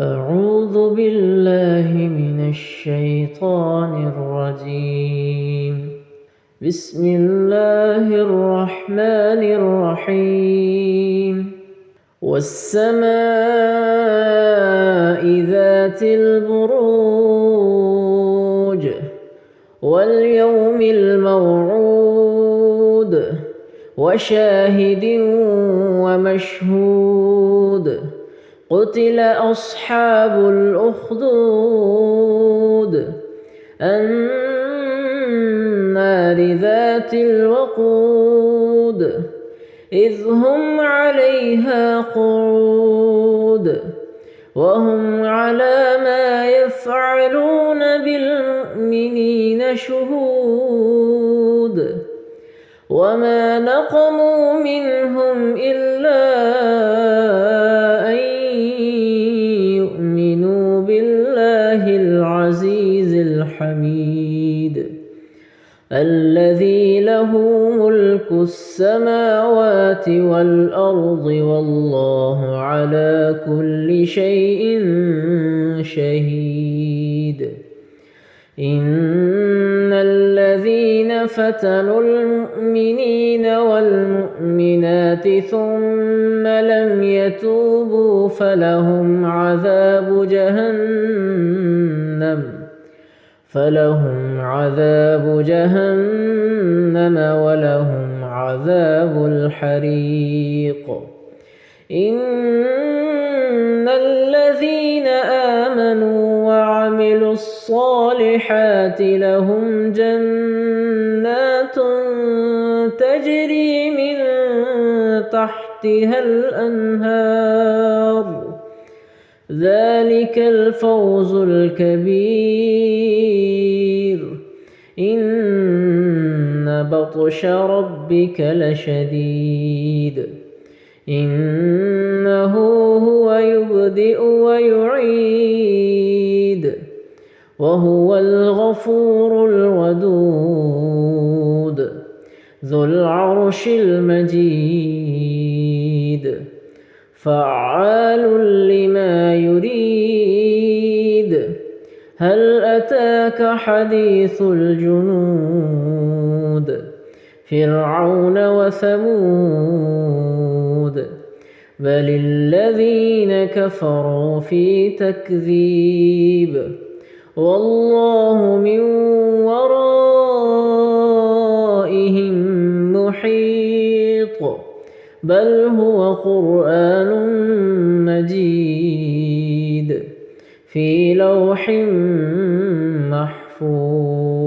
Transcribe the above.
أعوذ بالله من الشيطان الرجيم. بسم الله الرحمن الرحيم. والسماء ذات البروج واليوم الموعود وشاهد ومشهود. قتل أصحاب الأخدود النار ذات الوقود إذ هم عليها قعود وهم على ما يفعلون بالمؤمنين شهود. وما نقموا منهم إلا أن يؤمنوا بالله العزيز الحميد الذي له ملك السماوات والأرض والله على كل شيء شهيد. إن الذين فتنوا المؤمنين والمؤمنات ثم لم يتوبوا فلهم عذاب جهنم ولهم عذاب الحريق. إن الذين آمنوا وعملوا الصالحات لهم جنات تجري من تحتها الأنهار ذلك الفوز الكبير. إن بطش ربك لشديد إنه هو يبدئ ويعيد وهو الغفور الودود ذو العرش المجيد فعال لما يريد. هل أتاك حديث الجنود فرعون وثمود بل الذين كفروا في تكذيب والله من ورائهم محيط بل هو قرآن مجيد في لوح محفوظ.